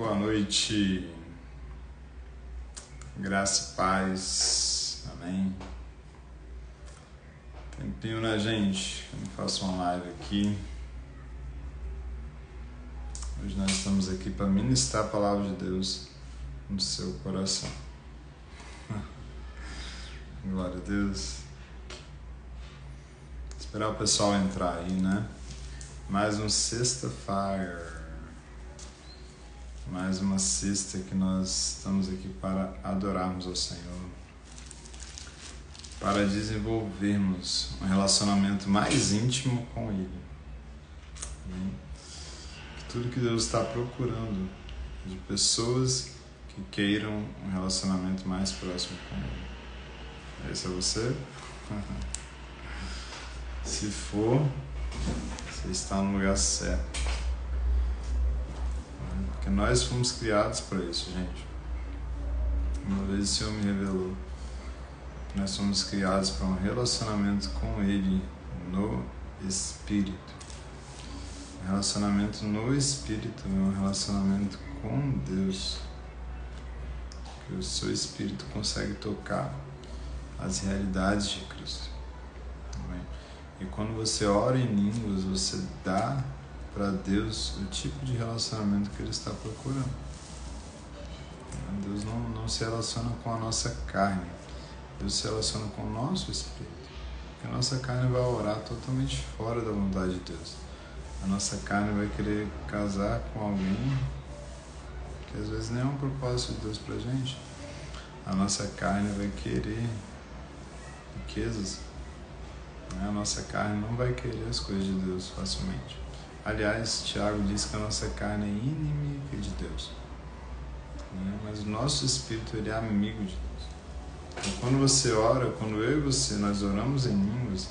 Boa noite, graça e paz, amém. Tempinho, né, gente? Eu faço uma live aqui. Hoje nós estamos aqui para ministrar a palavra de Deus no seu coração. Glória a Deus. Esperar o pessoal entrar aí, né? Mais um sexta-feira. Mais uma sexta que nós estamos aqui para adorarmos ao Senhor, para desenvolvermos um relacionamento mais íntimo com Ele. Tudo que Deus está procurando de pessoas que queiram um relacionamento mais próximo com Ele. Esse é você? Se for, você está no lugar certo. Porque nós fomos criados para isso, gente. Uma vez o Senhor me revelou que nós somos criados para um relacionamento com Ele no Espírito. Um relacionamento no Espírito é um relacionamento com Deus. Que o seu Espírito consegue tocar as realidades de Cristo. Amém? E quando você ora em línguas, você dá para Deus o tipo de relacionamento que Ele está procurando. Deus não se relaciona com a nossa carne, Deus se relaciona com o nosso espírito. Porque a nossa carne vai orar totalmente fora da vontade de Deus. A nossa carne vai querer casar com alguém que às vezes nem é um propósito de Deus para a gente. A nossa carne vai querer riquezas. A nossa carne não vai querer as coisas de Deus facilmente. Aliás, Tiago diz que a nossa carne é inimiga de Deus. Mas o nosso espírito, ele é amigo de Deus. Então, quando você ora, quando eu e você, nós oramos em línguas,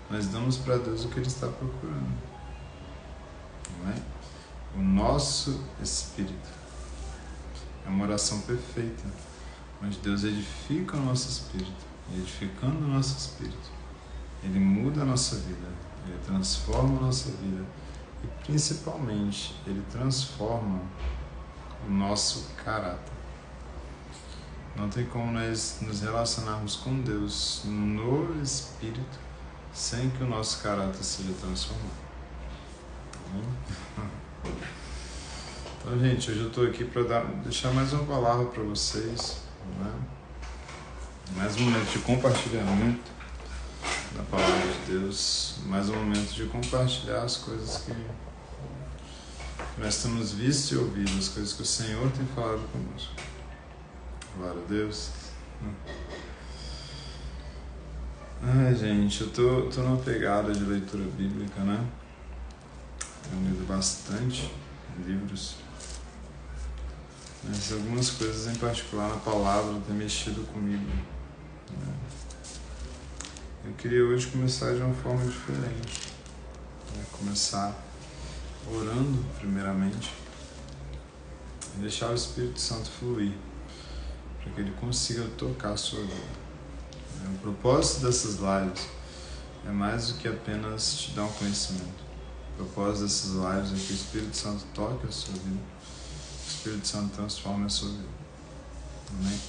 nós damos para Deus o que Ele está procurando. Não é? O nosso espírito. É uma oração perfeita. Mas Deus edifica o nosso espírito. E edificando o nosso espírito, Ele muda a nossa vida. Ele transforma a nossa vida. E principalmente, Ele transforma o nosso caráter. Não tem como nós nos relacionarmos com Deus no Espírito sem que o nosso caráter seja transformado. Então, gente, hoje eu estou aqui para deixar mais uma palavra para vocês, né? Mais um momento de compartilhamento da palavra de Deus, mais um momento de compartilhar as coisas que nós temos visto e ouvido, as coisas que o Senhor tem falado conosco. Glória a Deus. Ai, gente, eu tô numa pegada de leitura bíblica, né? Tenho lido bastante livros, mas algumas coisas em particular na palavra têm mexido comigo, né? Eu queria hoje começar de uma forma diferente, né? Começar orando primeiramente e deixar o Espírito Santo fluir para que Ele consiga tocar a sua vida. O propósito dessas lives é mais do que apenas te dar um conhecimento. O propósito dessas lives é que o Espírito Santo toque a sua vida, que o Espírito Santo transforme a sua vida. Amém?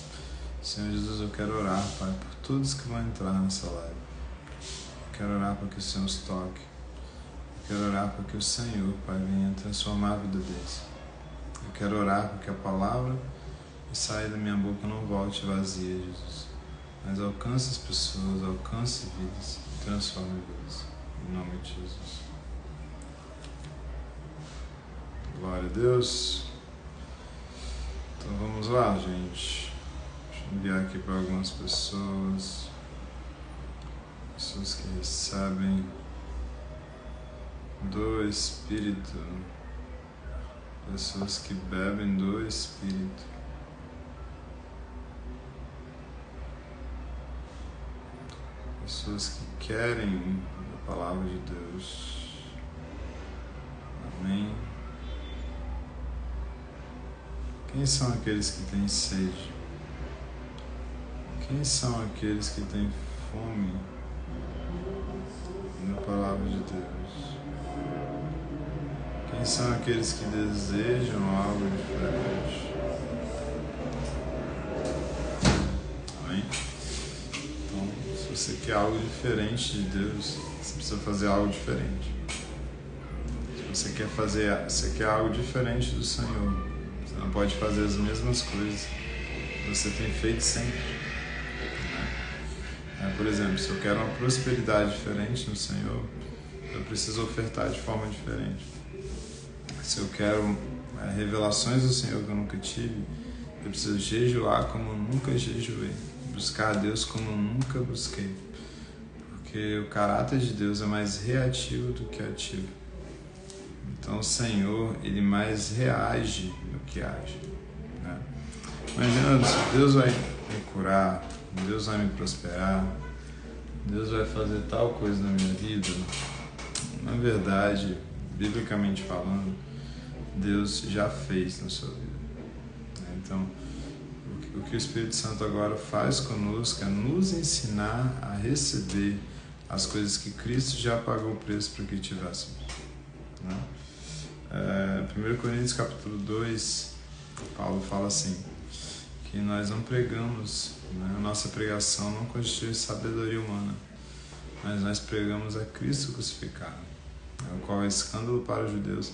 Senhor Jesus, eu quero orar, Pai, por todos que vão entrar nessa live. Eu quero orar para que o Senhor os toque. Eu quero orar para que o Senhor, Pai, venha transformar a vida deles. Eu quero orar para que a palavra que sai da minha boca não volte vazia, Jesus, mas alcance as pessoas, alcance vidas, transforme vidas. Em nome de Jesus. Glória a Deus. Então vamos lá, gente. Deixa eu enviar aqui para algumas pessoas. Pessoas que recebem do Espírito. Pessoas que bebem do Espírito. Pessoas que querem a palavra de Deus. Amém. Quem são aqueles que têm sede? Quem são aqueles que têm fome na palavra de Deus? Quem Quem são aqueles que desejam algo diferente? Amém? Então, se você quer algo diferente de Deus, você precisa fazer algo diferente. Se você quer algo diferente do Senhor, você não pode fazer as mesmas coisas que você tem feito sempre. Por exemplo, se eu quero uma prosperidade diferente no Senhor, eu preciso ofertar de forma diferente. Se eu quero revelações do Senhor que eu nunca tive, eu preciso jejuar como eu nunca jejuei, buscar a Deus como eu nunca busquei, porque o caráter de Deus é mais reativo do que ativo. Então o Senhor, Ele mais reage do que age, né? Imagina, se Deus vai me curar, Deus vai me prosperar, Deus vai fazer tal coisa na minha vida. Na verdade, biblicamente falando, Deus já fez na sua vida. Então, o que o Espírito Santo agora faz conosco é nos ensinar a receber as coisas que Cristo já pagou o preço para que tivéssemos, né? 1 Coríntios capítulo 2, Paulo fala assim, que nós não pregamos, né? A nossa pregação não constitui sabedoria humana, mas nós pregamos a Cristo crucificado, o qual é escândalo para os judeus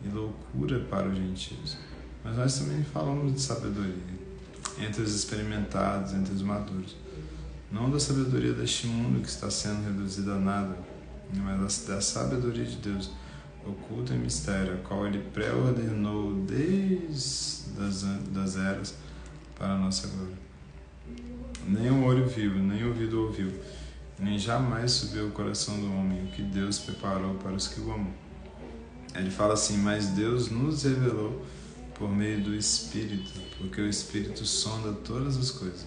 e loucura para os gentios. Mas nós também falamos de sabedoria entre os experimentados, entre os maduros, não da sabedoria deste mundo que está sendo reduzida a nada, mas da sabedoria de Deus, oculta em mistério, a qual Ele pré-ordenou desde das eras para a nossa glória. Nem o olho viu, nem o ouvido ouviu, nem jamais subiu o coração do homem o que Deus preparou para os que o amam. Ele fala assim, mas Deus nos revelou por meio do Espírito, porque o Espírito sonda todas as coisas,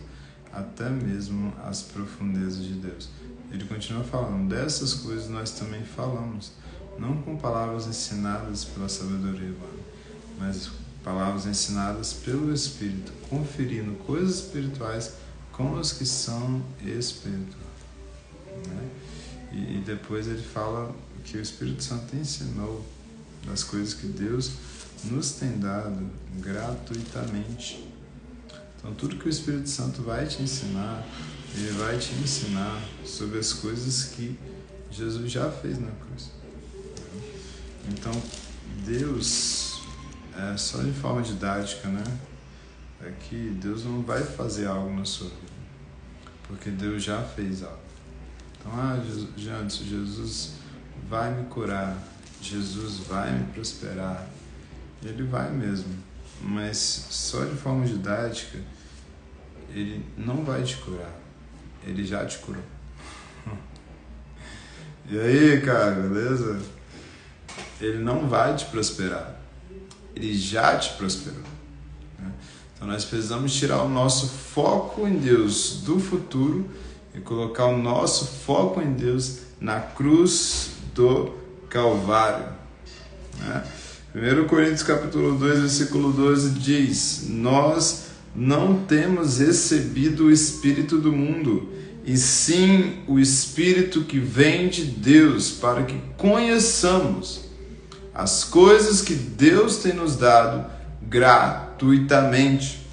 até mesmo as profundezas de Deus. Ele continua falando, dessas coisas nós também falamos, não com palavras ensinadas pela sabedoria humana, mas palavras ensinadas pelo Espírito, conferindo coisas espirituais com os que são espirituais, né? E depois ele fala que o Espírito Santo ensinou das coisas que Deus nos tem dado gratuitamente. Então tudo que o Espírito Santo vai te ensinar, ele vai te ensinar sobre as coisas que Jesus já fez na cruz. Então Deus, só de forma didática, né? É que Deus não vai fazer algo na sua vida, porque Deus já fez algo. Então, Jesus vai me curar, Jesus vai me prosperar, Ele vai mesmo, mas só de forma didática, Ele não vai te curar, Ele já te curou. E aí, cara, beleza? Ele não vai te prosperar, Ele já te prosperou, né? Então nós precisamos tirar o nosso foco em Deus do futuro e colocar o nosso foco em Deus na cruz do Calvário, né? 1 Coríntios capítulo 2, versículo 12 diz, nós não temos recebido o Espírito do mundo, e sim o Espírito que vem de Deus, para que conheçamos as coisas que Deus tem nos dado gratuitamente.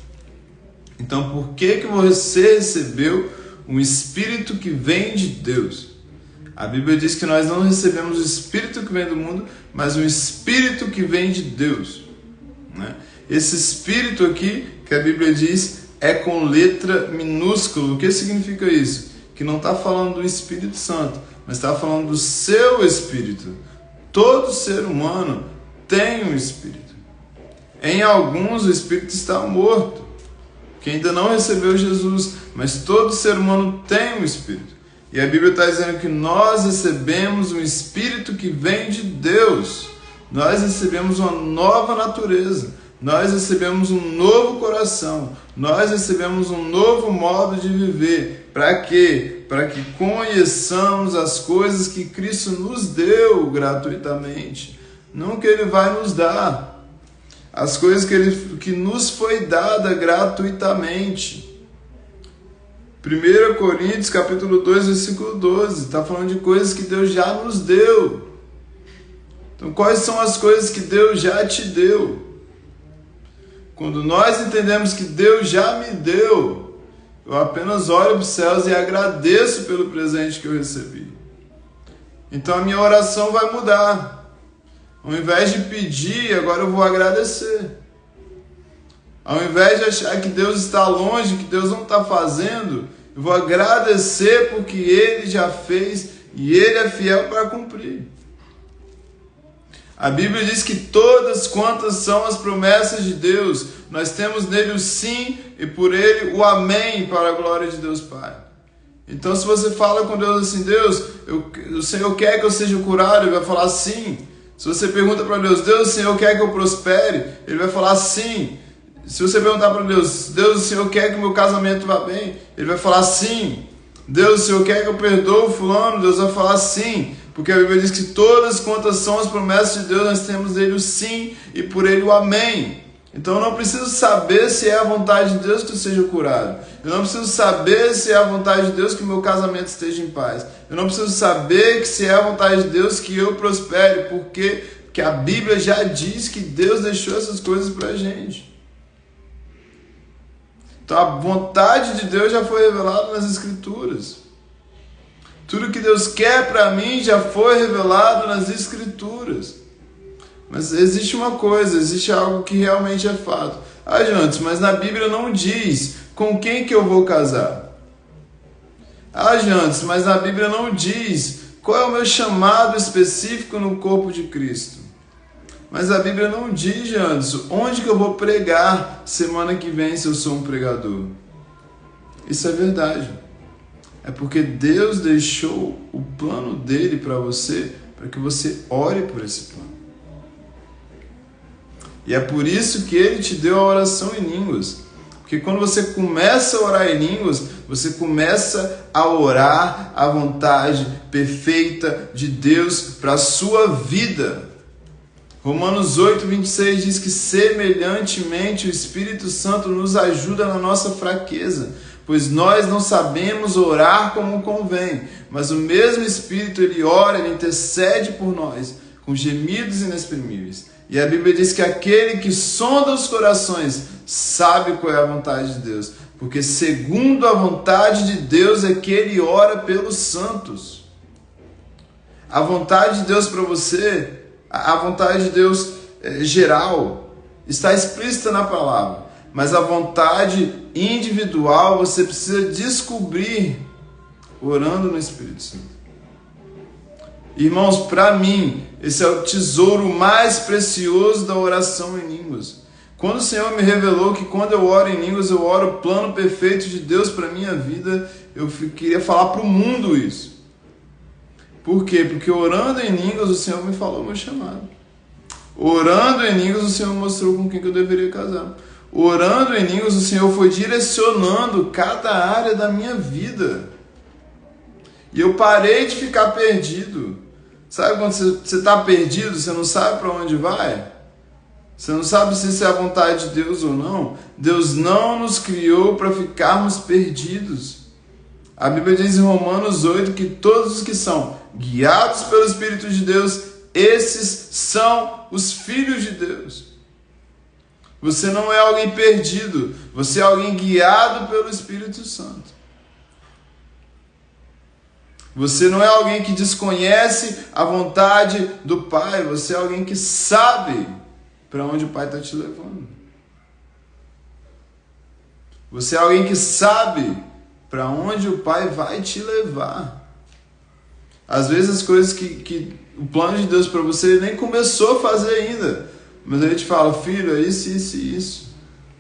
Então, por que você recebeu um Espírito que vem de Deus? A Bíblia diz que nós não recebemos o Espírito que vem do mundo, mas um Espírito que vem de Deus, né? Esse Espírito aqui, que a Bíblia diz, é com letra minúscula. O que significa isso? Que não está falando do Espírito Santo, mas está falando do seu Espírito. Todo ser humano tem um Espírito. Em alguns o Espírito está morto, que ainda não recebeu Jesus, mas todo ser humano tem um Espírito. E a Bíblia está dizendo que nós recebemos um Espírito que vem de Deus. Nós recebemos uma nova natureza. Nós recebemos um novo coração. Nós recebemos um novo modo de viver. Para quê? Para que conheçamos as coisas que Cristo nos deu gratuitamente. Não que Ele vai nos dar. As coisas que nos foi dada gratuitamente. 1 Coríntios capítulo 2, versículo 12. Está falando de coisas que Deus já nos deu. Então, quais são as coisas que Deus já te deu? Quando nós entendemos que Deus já me deu, eu apenas olho para os céus e agradeço pelo presente que eu recebi. Então a minha oração vai mudar. Ao invés de pedir, agora eu vou agradecer. Ao invés de achar que Deus está longe, que Deus não está fazendo, eu vou agradecer porque Ele já fez e Ele é fiel para cumprir. A Bíblia diz que todas quantas são as promessas de Deus, nós temos nele o sim e por ele o amém para a glória de Deus Pai. Então se você fala com Deus assim, Deus, o Senhor quer que eu seja curado, Ele vai falar sim. Se você pergunta para Deus, Deus, o Senhor quer que eu prospere, Ele vai falar sim. Se você perguntar para Deus, Deus, o Senhor quer que o meu casamento vá bem, Ele vai falar sim. Deus, o Senhor quer que eu perdoe o fulano, Deus vai falar sim. Porque a Bíblia diz que todas quantas são as promessas de Deus, nós temos nele o sim e por ele o amém. Então eu não preciso saber se é a vontade de Deus que eu seja curado. Eu não preciso saber se é a vontade de Deus que o meu casamento esteja em paz. Eu não preciso saber se é a vontade de Deus que eu prospere, porque a Bíblia já diz que Deus deixou essas coisas para a gente. Então a vontade de Deus já foi revelada nas Escrituras. Tudo que Deus quer para mim já foi revelado nas Escrituras. Mas existe uma coisa, existe algo que realmente é fato. Ah, Jantes, mas na Bíblia não diz com quem que eu vou casar. Ah, Jantes, mas na Bíblia não diz qual é o meu chamado específico no corpo de Cristo. Mas a Bíblia não diz, Jantes, onde que eu vou pregar semana que vem se eu sou um pregador. Isso é verdade. É porque Deus deixou o plano dele para você, para que você ore por esse plano. E é por isso que ele te deu a oração em línguas. Porque quando você começa a orar em línguas, você começa a orar a vontade perfeita de Deus para a sua vida. Romanos 8:26 diz que semelhantemente o Espírito Santo nos ajuda na nossa fraqueza, pois nós não sabemos orar como convém, mas o mesmo Espírito, ele ora, ele intercede por nós, com gemidos inexprimíveis. E a Bíblia diz que aquele que sonda os corações sabe qual é a vontade de Deus, porque segundo a vontade de Deus é que ele ora pelos santos. A vontade de Deus para você, a vontade de Deus geral, está explícita na palavra. Mas a vontade individual você precisa descobrir orando no Espírito Santo. Irmãos, para mim, esse é o tesouro mais precioso da oração em línguas. Quando o Senhor me revelou que quando eu oro em línguas, eu oro o plano perfeito de Deus para a minha vida, eu queria falar para o mundo isso. Por quê? Porque orando em línguas, o Senhor me falou o meu chamado. Orando em línguas, o Senhor mostrou com quem que eu deveria casar. Orando em línguas, o Senhor foi direcionando cada área da minha vida. E eu parei de ficar perdido. Sabe quando você está perdido, você não sabe para onde vai? Você não sabe se isso é a vontade de Deus ou não? Deus não nos criou para ficarmos perdidos. A Bíblia diz em Romanos 8 que todos os que são guiados pelo Espírito de Deus, esses são os filhos de Deus. Você não é alguém perdido, você é alguém guiado pelo Espírito Santo. Você não é alguém que desconhece a vontade do Pai, você é alguém que sabe para onde o Pai está te levando. Você é alguém que sabe para onde o Pai vai te levar. Às vezes as coisas que o plano de Deus para você nem começou a fazer ainda, mas ele te fala, filho, é isso, isso e isso.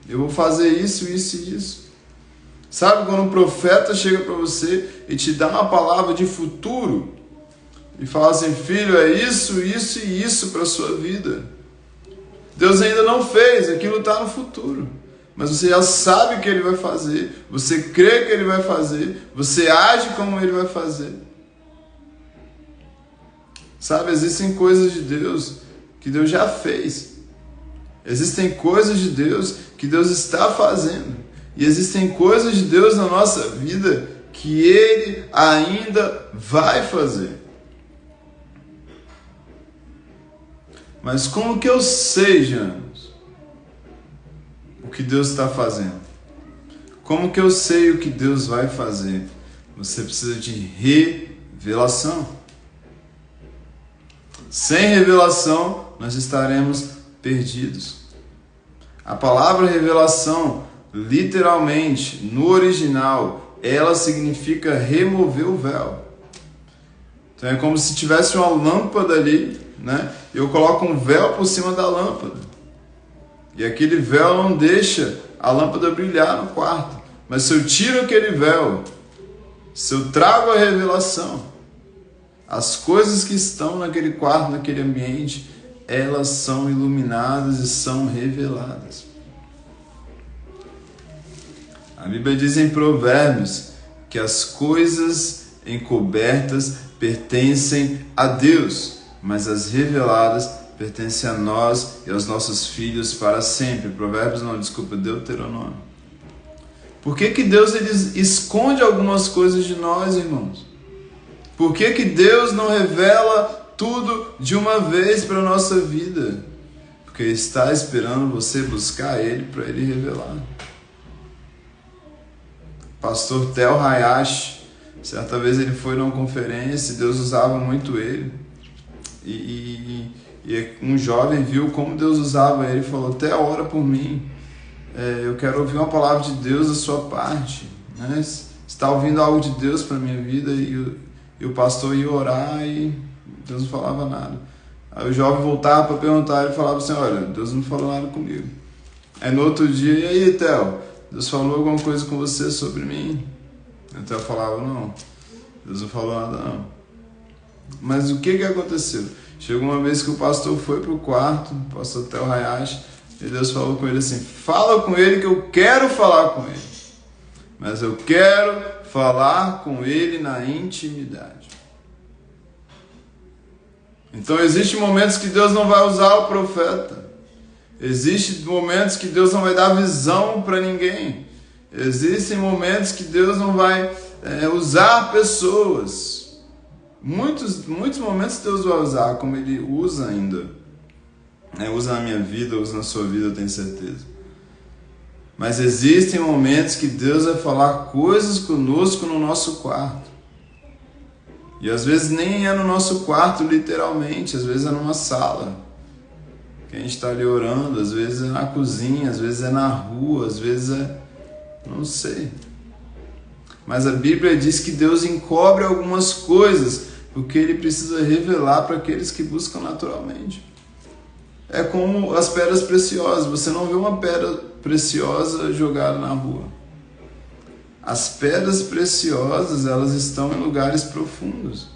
Eu vou fazer isso, isso e isso. Sabe quando um profeta chega para você e te dá uma palavra de futuro e fala assim, filho, é isso, isso e isso para a sua vida. Deus ainda não fez, aquilo está no futuro. Mas você já sabe o que ele vai fazer, você crê que ele vai fazer, você age como ele vai fazer. Sabe, existem coisas de Deus que Deus já fez. Existem coisas de Deus que Deus está fazendo. E existem coisas de Deus na nossa vida que Ele ainda vai fazer. Mas como que eu sei, Janos, o que Deus está fazendo? Como que eu sei o que Deus vai fazer? Você precisa de revelação. Sem revelação, nós estaremos perdidos. A palavra revelação, literalmente, no original, ela significa remover o véu. Então é como se tivesse uma lâmpada ali, né? Eu coloco um véu por cima da lâmpada. E aquele véu não deixa a lâmpada brilhar no quarto. Mas se eu tiro aquele véu, se eu trago a revelação, as coisas que estão naquele quarto, naquele ambiente, elas são iluminadas e são reveladas. A Bíblia diz em Provérbios que as coisas encobertas pertencem a Deus, mas as reveladas pertencem a nós e aos nossos filhos para sempre. Deuteronômio. Por que Deus ele esconde algumas coisas de nós, irmãos? Por que Deus não revela tudo de uma vez para a nossa vida? Porque está esperando você buscar Ele para Ele revelar. Pastor Tel Hayashi, certa vez ele foi numa conferência e Deus usava muito ele. E um jovem viu como Deus usava ele e falou: Tel, ora por mim. Eu quero ouvir uma palavra de Deus da sua parte. Né? Você está ouvindo algo de Deus para a minha vida? E o pastor ia orar e Deus não falava nada. Aí o jovem voltava para perguntar, ele falava assim: olha, Deus não falou nada comigo. Aí no outro dia: e aí, Theo, Deus falou alguma coisa com você sobre mim? O Theo falava: não, Deus não falou nada não. Mas o que aconteceu? Chegou uma vez que o pastor foi para o quarto, o pastor Tel Hayashi, e Deus falou com ele assim: fala com ele que eu quero falar com ele. Mas eu quero falar com ele na intimidade. Então existem momentos que Deus não vai usar o profeta. Existem momentos que Deus não vai dar visão para ninguém. Existem momentos que Deus não vai usar pessoas. Muitos momentos Deus vai usar, como Ele usa ainda. Usa na minha vida, usa na sua vida, eu tenho certeza. Mas existem momentos que Deus vai falar coisas conosco no nosso quarto. E às vezes nem é no nosso quarto literalmente, às vezes é numa sala que a gente está ali orando, às vezes é na cozinha, às vezes é na rua, às vezes não sei. Mas a Bíblia diz que Deus encobre algumas coisas, porque Ele precisa revelar para aqueles que buscam naturalmente. É como as pedras preciosas, você não vê uma pedra preciosa jogada na rua. As pedras preciosas, elas estão em lugares profundos.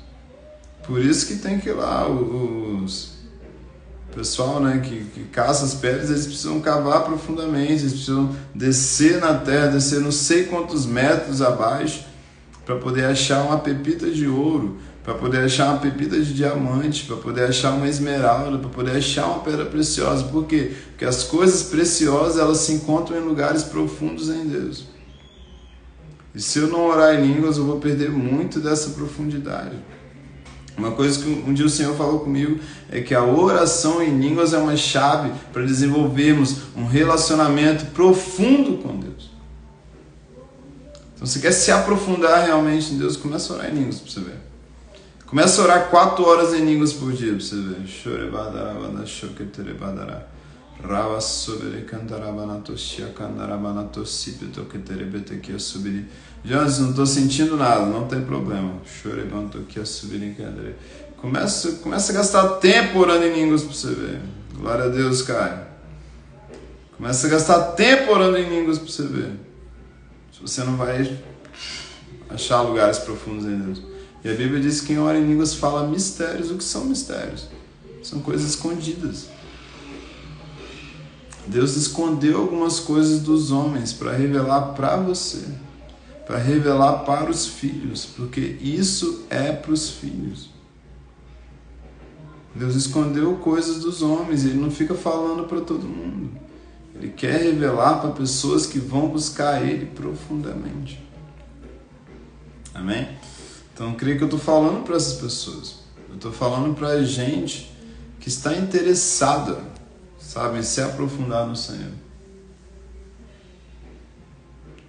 Por isso que tem que ir lá, o pessoal, né, que caça as pedras, eles precisam cavar profundamente, eles precisam descer na terra, descer não sei quantos metros abaixo, para poder achar uma pepita de ouro, para poder achar uma pepita de diamante, para poder achar uma esmeralda, para poder achar uma pedra preciosa. Por quê? Porque as coisas preciosas, elas se encontram em lugares profundos em Deus. E se eu não orar em línguas, eu vou perder muito dessa profundidade. Uma coisa que um dia o Senhor falou comigo é que a oração em línguas é uma chave para desenvolvermos um relacionamento profundo com Deus. Então, se quer se aprofundar realmente em Deus, começa a orar em línguas para você ver. Começa a orar 4 horas em línguas por dia para você ver. Jonas, não estou sentindo nada, não tem problema. Começa a gastar tempo orando em línguas para você ver. Glória a Deus, cara. Começa a gastar tempo orando em línguas para você ver. Se você não vai achar lugares profundos em Deus. E a Bíblia diz que quem ora em línguas fala mistérios. O que são mistérios? São coisas escondidas. Deus escondeu algumas coisas dos homens para revelar para você, para revelar para os filhos, porque isso é para os filhos. Deus escondeu coisas dos homens, Ele não fica falando para todo mundo. Ele quer revelar para pessoas que vão buscar Ele profundamente. Amém? Então, eu creio que eu estou falando para essas pessoas. Eu estou falando para a gente que está interessada, sabe, em se aprofundar no Senhor.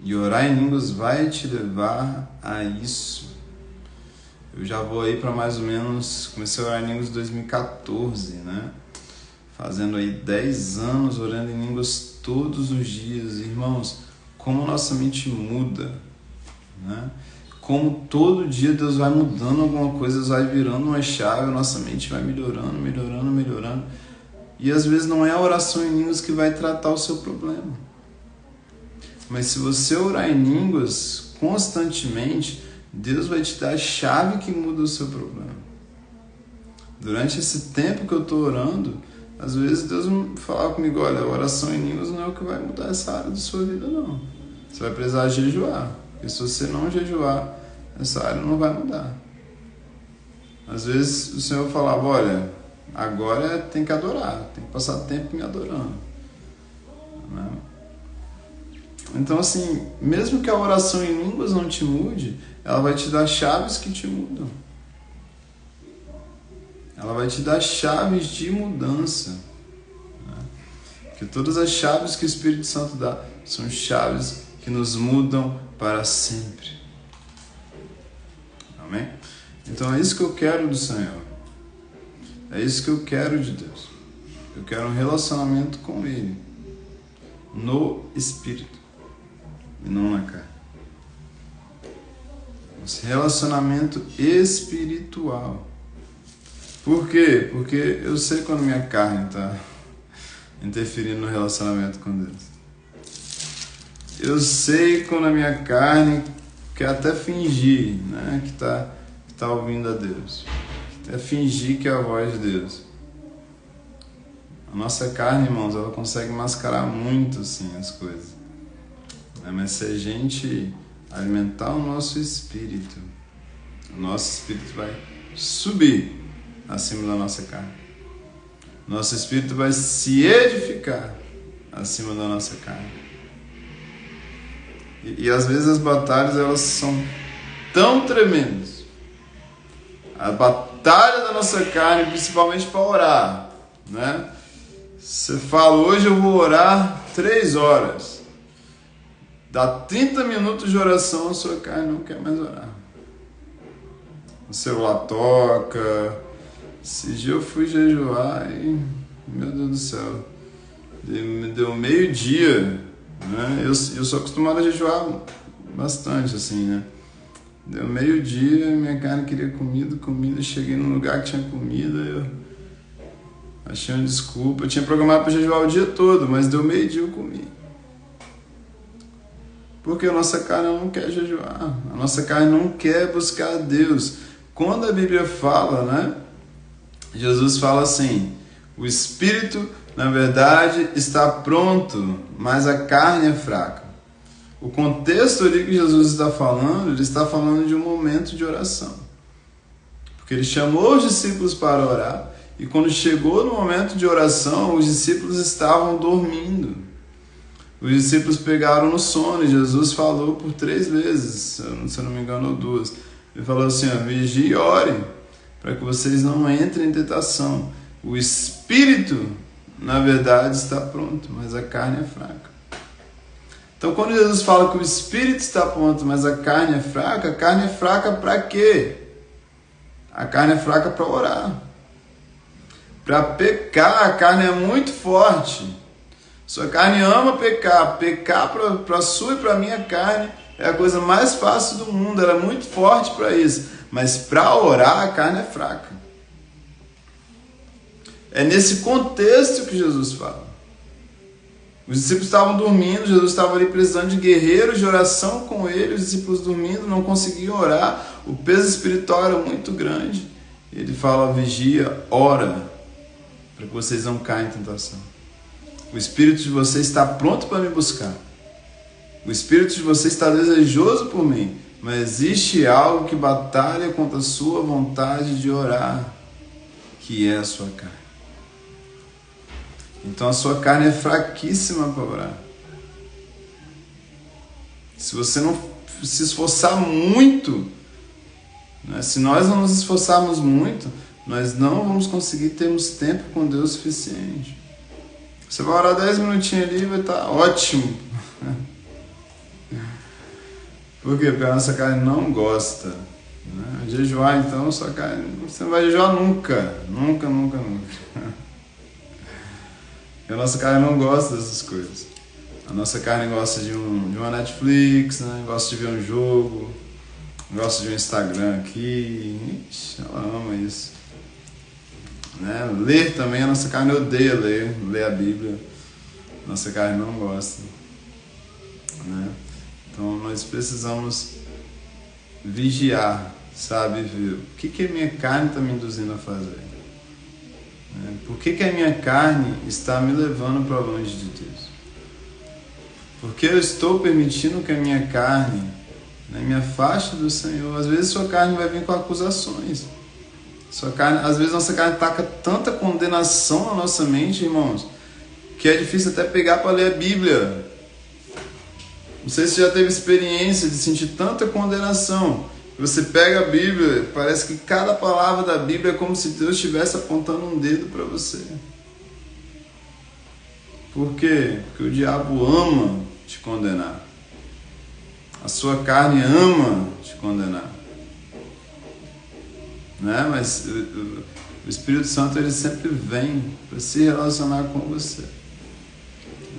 E orar em línguas vai te levar a isso. Eu já vou aí para mais ou menos, comecei a orar em línguas em 2014, né? Fazendo aí 10 anos orando em línguas todos os dias. Irmãos, como nossa mente muda, né? Como todo dia Deus vai mudando alguma coisa, Deus vai virando uma chave, a nossa mente vai melhorando. E às vezes não é a oração em línguas que vai tratar o seu problema. Mas se você orar em línguas constantemente, Deus vai te dar a chave que muda o seu problema. Durante esse tempo que eu estou orando, às vezes Deus fala comigo, olha, a oração em línguas não é o que vai mudar essa área da sua vida, não. Você vai precisar jejuar. Porque se você não jejuar, essa área não vai mudar. Às vezes o Senhor falava, olha, agora tem que adorar, tem que passar tempo me adorando. Né? Então assim, mesmo que a oração em línguas não te mude, ela vai te dar chaves que te mudam. Ela vai te dar chaves de mudança. Né? Porque todas as chaves que o Espírito Santo dá são chaves que nos mudam para sempre. Amém? Então é isso que eu quero do Senhor. É isso que eu quero de Deus. Eu quero um relacionamento com Ele. No Espírito. E não na carne. Esse relacionamento espiritual. Por quê? Porque eu sei quando minha carne está interferindo no relacionamento com Deus. Eu sei quando a minha carne quer até fingir, né, que tá ouvindo a Deus. É fingir que é a voz de Deus. A nossa carne, irmãos, ela consegue mascarar muito assim, as coisas. Mas se a gente alimentar o nosso espírito vai subir acima da nossa carne. Nosso espírito vai se edificar acima da nossa carne. E às vezes as batalhas, elas são tão tremendas. A batalha da nossa carne, principalmente para orar, né? Você fala, hoje eu vou orar 3 horas. Dá 30 minutos de oração, a sua carne não quer mais orar. O celular toca. Esse dia eu fui jejuar e, meu Deus do céu, me deu meio-dia, né? Eu sou acostumado a jejuar bastante, assim, né? Deu meio-dia, minha carne queria comida, cheguei num lugar que tinha comida, eu achei uma desculpa. Eu tinha programado para jejuar o dia todo, mas deu meio-dia eu comi. Porque a nossa carne não quer jejuar, a nossa carne não quer buscar a Deus. Quando a Bíblia fala, né? Jesus fala assim, o espírito, na verdade, está pronto, mas a carne é fraca. O contexto ali que Jesus está falando, ele está falando de um momento de oração. Porque ele chamou os discípulos para orar, e quando chegou no momento de oração, os discípulos estavam dormindo. Os discípulos pegaram no sono, e Jesus falou por 3 vezes, se eu não me engano, ou 2. Ele falou assim, vigie e ore, para que vocês não entrem em tentação. O espírito, na verdade, está pronto, mas a carne é fraca. Então, quando Jesus fala que o espírito está pronto, mas a carne é fraca para quê? A carne é fraca para orar. Para pecar, a carne é muito forte. Sua carne ama pecar. Pecar para a sua e para a minha carne é a coisa mais fácil do mundo. Ela é muito forte para isso. Mas para orar, a carne é fraca. É nesse contexto que Jesus fala. Os discípulos estavam dormindo, Jesus estava ali precisando de guerreiros de oração com ele, os discípulos dormindo, não conseguiam orar, o peso espiritual era muito grande. Ele fala, vigia, ora, para que vocês não caiam em tentação. O espírito de vocês está pronto para me buscar. O espírito de vocês está desejoso por mim, mas existe algo que batalha contra a sua vontade de orar, que é a sua carne. Então a sua carne é fraquíssima para orar. Se você não se esforçar muito, né? Se nós não nos esforçarmos muito, nós não vamos conseguir termos tempo com Deus o suficiente. Você vai orar 10 minutinhos ali e vai estar ótimo. Por quê? Porque a nossa carne não gosta. Né? Jejuar, então, sua carne, você não vai jejuar nunca. Nunca. E a nossa carne não gosta dessas coisas. A nossa carne gosta de uma Netflix, né? Gosta de ver um jogo, gosta de um Instagram aqui. Ixi, ela ama isso. Né? Ler também, a nossa carne odeia ler a Bíblia. Nossa carne não gosta. Né? Então nós precisamos vigiar, sabe? Ver o que a minha carne está me induzindo a fazer. Né? Por que a minha carne está me levando para longe de Deus? Porque eu estou permitindo que a minha carne, né, me afaste do Senhor. Às vezes sua carne vai vir com acusações. Às vezes nossa carne taca tanta condenação na nossa mente, irmãos, que é difícil até pegar para ler a Bíblia. Não sei se você já teve experiência de sentir tanta condenação. Você pega a Bíblia, parece que cada palavra da Bíblia é como se Deus estivesse apontando um dedo para você. Por quê? Porque o diabo ama te condenar. A sua carne ama te condenar. Né? Mas o Espírito Santo, ele sempre vem para se relacionar com você.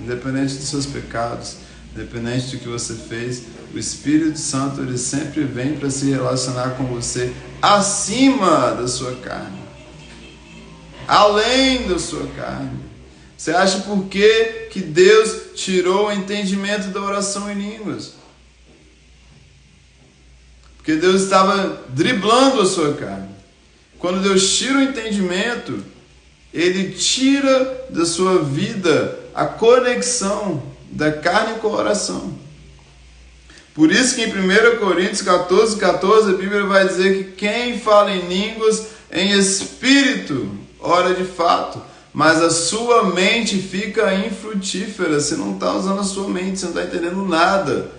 Independente dos seus pecados, independente do que você fez, o Espírito Santo, ele sempre vem para se relacionar com você acima da sua carne, além da sua carne. Você acha por que Deus tirou o entendimento da oração em línguas? Porque Deus estava driblando a sua carne. Quando Deus tira o entendimento, Ele tira da sua vida a conexão da carne com o coração. Por isso que em 1 Coríntios 14, a Bíblia vai dizer que quem fala em línguas em espírito ora de fato, mas a sua mente fica infrutífera. Você não está usando a sua mente, você não está entendendo nada.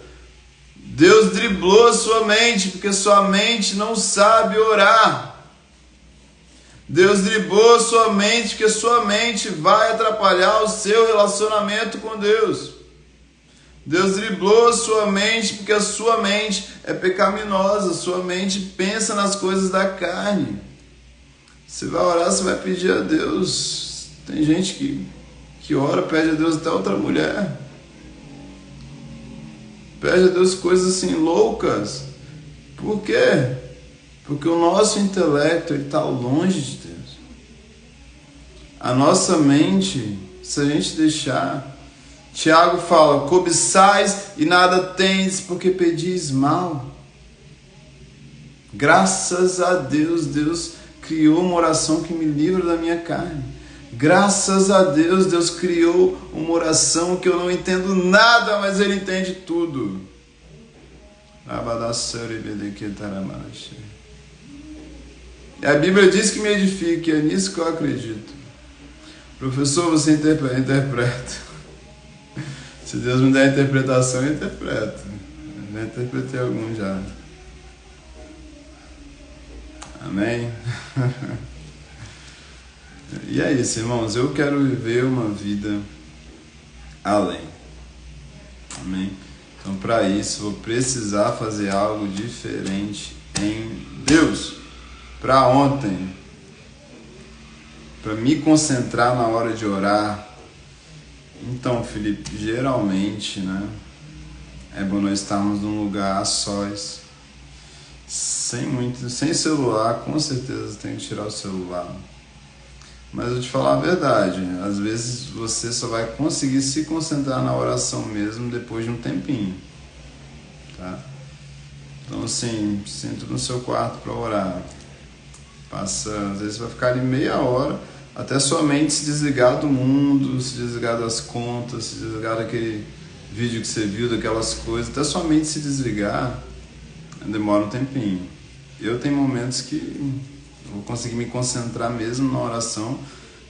Deus driblou a sua mente, porque sua mente não sabe orar. Deus driblou a sua mente, porque sua mente vai atrapalhar o seu relacionamento com Deus. Deus driblou a sua mente, porque a sua mente é pecaminosa, sua mente pensa nas coisas da carne. Você vai orar, você vai pedir a Deus. Tem gente que ora, pede a Deus até outra mulher. Pede a Deus coisas assim loucas. Por quê? Porque o nosso intelecto está longe de Deus. A nossa mente, se a gente deixar... Tiago fala, cobiçais e nada tendes, porque pedis mal. Graças a Deus, Deus criou uma oração que me livra da minha carne. Graças a Deus, Deus criou uma oração que eu não entendo nada, mas Ele entende tudo. E a Bíblia diz que me edifique, é nisso que eu acredito. Professor, você interpreta. Se Deus me der a interpretação, eu interpreto. Eu já interpretei algum já. Amém? E é isso, irmãos. Eu quero viver uma vida além. Amém? Então, para isso, vou precisar fazer algo diferente em Deus. Para ontem. Para me concentrar na hora de orar. Então, Felipe, geralmente, né, é bom nós estarmos num lugar a sós, sem celular. Com certeza tem que tirar o celular. Mas eu vou te falar a verdade, às vezes você só vai conseguir se concentrar na oração mesmo depois de um tempinho, tá? Então, assim, senta no seu quarto para orar. Às vezes você vai ficar ali meia hora, até sua mente se desligar do mundo, se desligar das contas, se desligar daquele vídeo que você viu, daquelas coisas, até sua mente se desligar, demora um tempinho. Eu tenho momentos que eu vou conseguir me concentrar mesmo na oração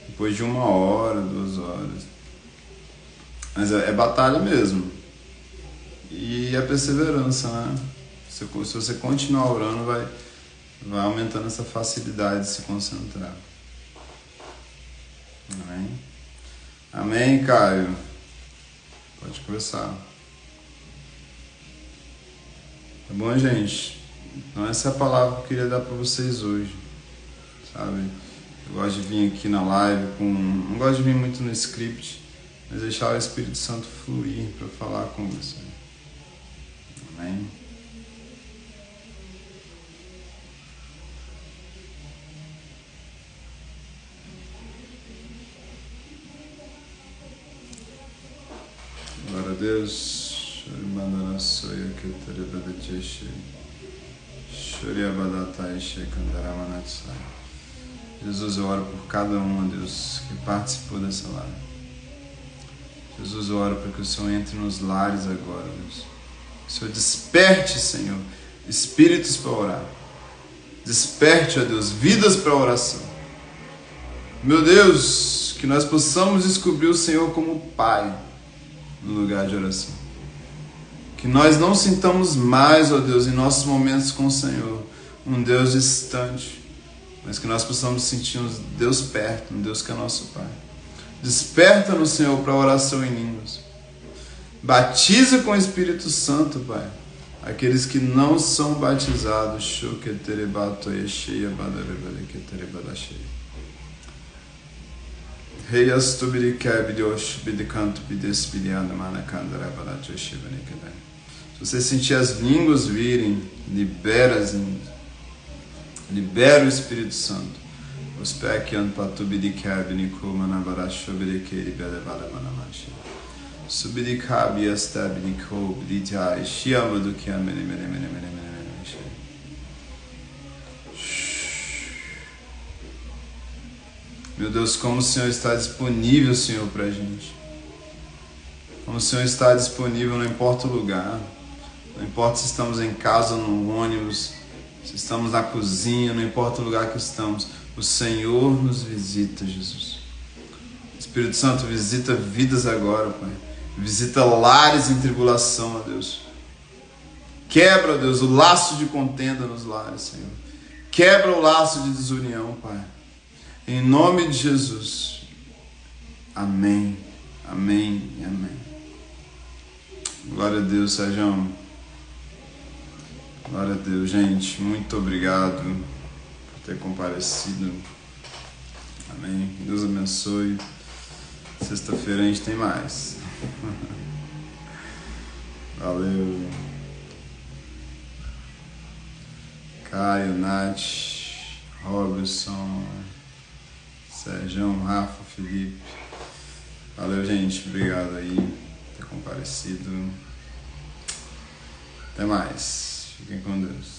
depois de 1 hora, 2 horas. Mas é batalha mesmo. E a perseverança, né? Se você continuar orando, vai aumentando essa facilidade de se concentrar. Amém? Amém, Caio? Pode começar. Tá bom, gente? Então essa é a palavra que eu queria dar para vocês hoje, sabe? Eu gosto de vir aqui na live não gosto de vir muito no script, mas deixar o Espírito Santo fluir para falar com você. Amém? Glória a Deus. Jesus, eu oro por cada um, Deus, que participou dessa live. Jesus, eu oro para que o Senhor entre nos lares agora, Deus. Que o Senhor desperte, Senhor, espíritos para orar. Desperte, ó Deus, vidas para oração. Meu Deus, que nós possamos descobrir o Senhor como Pai no lugar de oração. Que nós não sintamos mais, ó Deus, em nossos momentos com o Senhor, um Deus distante, mas que nós possamos sentir um Deus perto, um Deus que é nosso Pai. Desperta-nos, Senhor, para a oração em línguas. Batiza com o Espírito Santo, Pai, aqueles que não são batizados. Se você sentir as línguas virem, libera as línguas. Libera o Espírito Santo. Os pequian patubidicab nicomanabara shobedekeri belevada manamashi. Subidikabi astabidiko bditai shiamadukia mene. Meu Deus, como o Senhor está disponível, Senhor, para a gente. Como o Senhor está disponível, não importa o lugar. Não importa se estamos em casa, no ônibus, se estamos na cozinha, não importa o lugar que estamos. O Senhor nos visita, Jesus. Espírito Santo, visita vidas agora, Pai. Visita lares em tribulação, ó Deus. Quebra, ó Deus, o laço de contenda nos lares, Senhor. Quebra o laço de desunião, Pai. Em nome de Jesus. Amém. Amém e amém. Glória a Deus, Sérgio. Glória a Deus, gente. Muito obrigado por ter comparecido. Amém. Deus abençoe. Sexta-feira a gente tem mais. Valeu. Caio, Nath, Robertson, Sérgio, Rafa, Felipe. Valeu, gente. Obrigado aí por ter comparecido. Até mais. Fiquem com Deus.